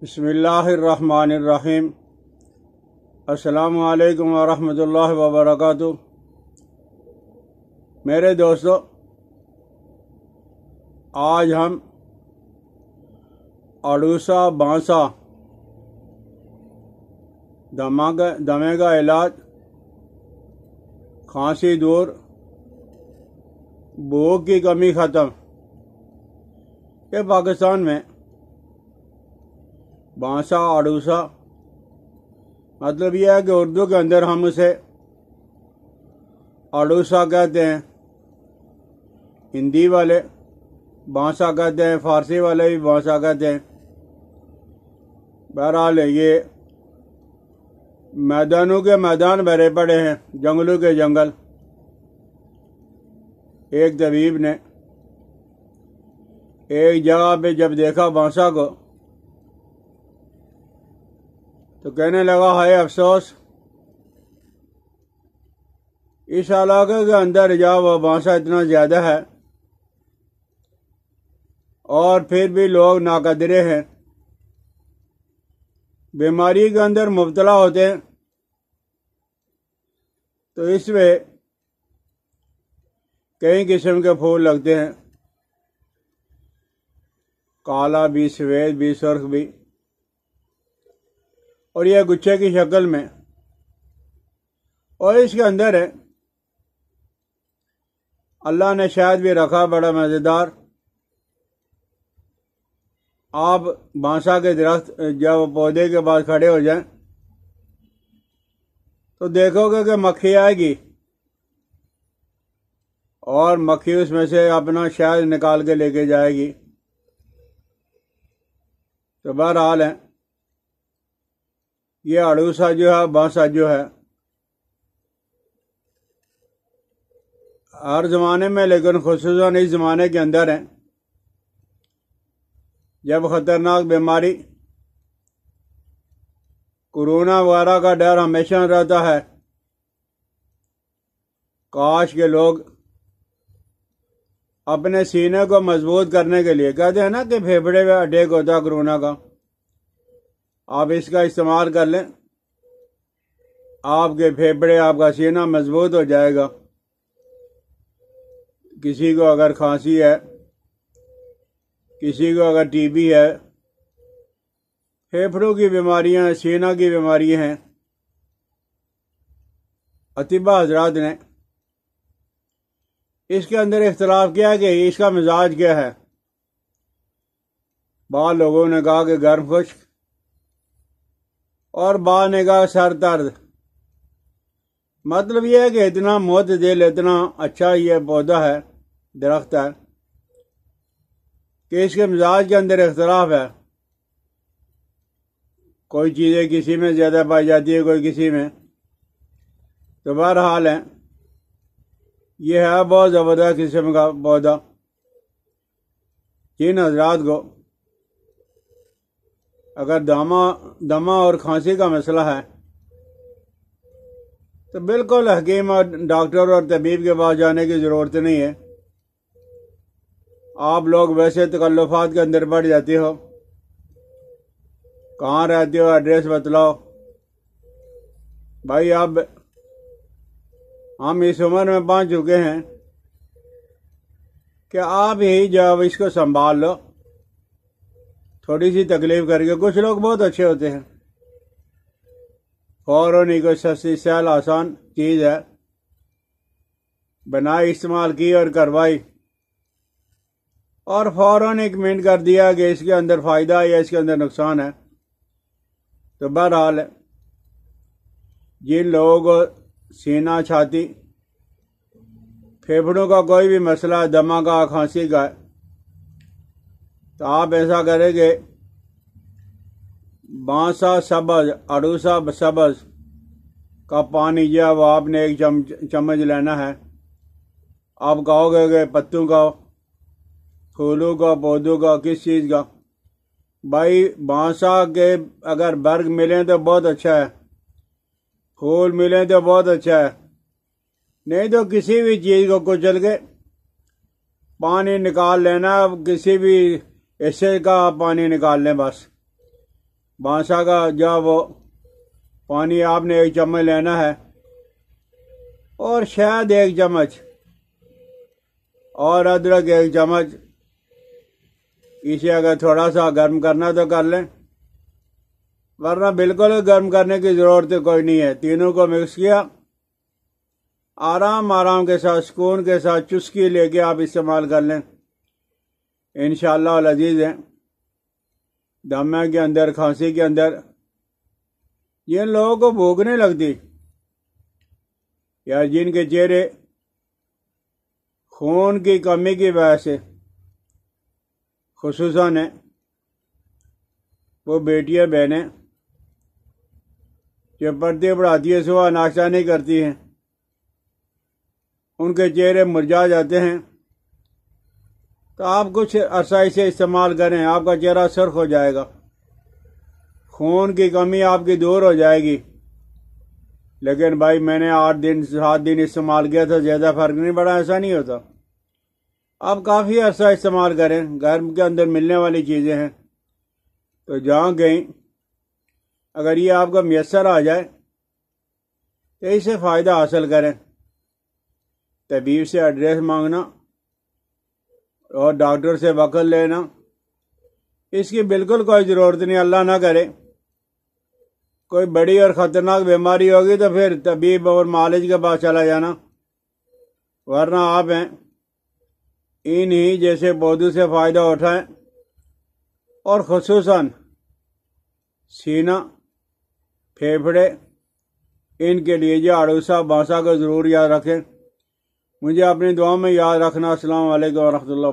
بسم اللہ الرحمن الرحیم۔ السلام علیکم ورحمۃ اللہ وبرکاتہ۔ میرے دوستو، آج ہم اڑوسا بانسا دمے کا علاج، کھانسی دور، بھوک کی کمی ختم۔ یہ پاکستان میں بانسا اڑوسا مطلب یہ ہے کہ اردو کے اندر ہم اسے اڑوسا کہتے ہیں، ہندی والے بانسا کہتے ہیں، فارسی والے بھی بانسا کہتے ہیں۔ بہرحال یہ میدانوں کے میدان بھرے پڑے ہیں، جنگلوں کے جنگل۔ ایک طبیب نے ایک جگہ پہ جب دیکھا بانسا کو تو کہنے لگا، ہائے افسوس، اس علاقے کے اندر جا وہ بانسا اتنا زیادہ ہے اور پھر بھی لوگ ناقدرے ہیں، بیماری کے اندر مبتلا ہوتے ہیں۔ تو اس میں کئی قسم کے پھول لگتے ہیں، کالا بھی، سفید بھی، سرخ بھی، اور یہ گچھے کی شکل میں، اور اس کے اندر ہے اللہ نے شاید بھی رکھا بڑا مزیدار۔ آپ بانسا کے درخت جب پودے کے پاس کھڑے ہو جائیں تو دیکھو گے کہ مکھی آئے گی اور مکھی اس میں سے اپنا شہد نکال کے لے کے جائے گی۔ تو بہرحال ہے، یہ اڑوسا جو ہے، بانسا جو ہے، ہر زمانے میں لیکن خصوصاً اس زمانے کے اندر ہے جب خطرناک بیماری کورونا وغیرہ کا ڈر ہمیشہ رہتا ہے۔ کاش کے لوگ اپنے سینے کو مضبوط کرنے کے لیے، کہتے ہیں نا کہ پھیپھڑے میں اٹیک ہوتا ہے کورونا کا، آپ اس کا استعمال کر لیں، آپ کے پھیپھڑے، آپ کا سینہ مضبوط ہو جائے گا۔ کسی کو اگر کھانسی ہے، کسی کو اگر ٹی بی ہے، پھیپھڑوں کی بیماریاں، سینہ کی بیماریاں ہیں، اطباء حضرات نے اس کے اندر اختلاف کیا کہ اس کا مزاج کیا ہے۔ بعض لوگوں نے کہا کہ گرم خشک، اور بعض نے کہا سر درد۔ مطلب یہ ہے کہ اتنا معتدل، اتنا اچھا یہ پودا ہے، درخت ہے، کہ اس کے مزاج کے اندر اختلاف ہے۔ کوئی چیزیں کسی میں زیادہ پائی جاتی ہے، کوئی کسی میں۔ تو بہرحال ہے، یہ ہے بہت زبردست قسم کا پودا۔ جن حضرات کو اگر دمہ اور کھانسی کا مسئلہ ہے تو بالکل حکیم اور ڈاکٹر اور طبیب کے پاس جانے کی ضرورت نہیں ہے۔ آپ لوگ ویسے تکلفات کے اندر پڑ جاتے ہو، کہاں رہتے ہو، ایڈریس بتلاؤ۔ بھائی اب ہم اس عمر میں پہنچ چکے ہیں کہ آپ ہی جب اس کو سنبھال لو، تھوڑی سی تکلیف کر کے۔ کچھ لوگ بہت اچھے ہوتے ہیں، فوراً ہی کوئی سستی سہل آسان چیز ہے، بنائی، استعمال کی اور کروائی، اور فوراً ایک منٹ کر دیا کہ اس کے اندر فائدہ ہے یا اس کے اندر نقصان ہے۔ تو بہرحال جن لوگوں کو سینہ، چھاتی، پھیپھڑوں کا کوئی بھی مسئلہ ہے، دمہ کا، کھانسی کا ہے، تو آپ ایسا کریں کہ بانسا سبز، اڑوسا سبز کا پانی جو ہے وہ آپ نے ایک چمچ لینا ہے۔ آپ کہو گے کہ پتوں کا، پھولوں کا، پودوں کا، کس چیز کا؟ بھائی بانسا کے اگر برگ ملیں تو بہت اچھا ہے، پھول ملیں تو بہت اچھا ہے، نہیں تو کسی بھی چیز کو کچل کے پانی نکال لینا، کسی بھی حصے کا پانی نکال لیں بس۔ بانسا کا جب پانی آپ نے 1 چمچ لینا ہے، اور شہد 1 چمچ، اور ادرک 1 چمچ۔ اسے اگر تھوڑا سا گرم کرنا تو کر لیں، ورنہ بالکل گرم کرنے کی ضرورت کوئی نہیں ہے۔ تینوں کو مکس کیا، آرام کے ساتھ، سکون کے ساتھ چسکی لے کے آپ استعمال کر لیں، انشاءاللہ العزیز ہے۔ دمے کے اندر، کھانسی کے اندر جن لوگوں کو بھوک نہیں لگتی، یا جن کے چہرے خون کی کمی کی وجہ سے خصوصاً وہ بیٹیاں بہنیں جو پڑھتی پڑھاتی ہے، صبح ناشتہ نہیں کرتی ہیں، ان کے چہرے مرجھا جاتے ہیں، تو آپ کچھ عرصہ اسے استعمال کریں، آپ کا چہرہ سرخ ہو جائے گا، خون کی کمی آپ کی دور ہو جائے گی۔ لیکن بھائی میں نے 8 دن 7 دن استعمال کیا تھا، زیادہ فرق نہیں پڑا، ایسا نہیں ہوتا۔ آپ کافی عرصہ استعمال کریں، گھر کے اندر ملنے والی چیزیں ہیں، تو جہاں کہیں اگر یہ آپ کو میسر آ جائے تو اس سے فائدہ حاصل کریں۔ طبیب سے ایڈریس مانگنا اور ڈاکٹر سے وقت لینا، اس کی بالکل کوئی ضرورت نہیں۔ اللہ نہ کرے کوئی بڑی اور خطرناک بیماری ہوگی تو پھر طبیب اور معالج کے پاس چلا جانا، ورنہ آپ ہیں انہی جیسے پودوں سے فائدہ اٹھائیں، اور خصوصاً سینہ، پھیپھڑے، ان کے لیے جو اڑوسا بانسا کو ضرور یاد رکھیں۔ مجھے اپنی دعاؤں میں یاد رکھنا۔ السلام علیکم ورحمۃ اللہ وبرکاتہ۔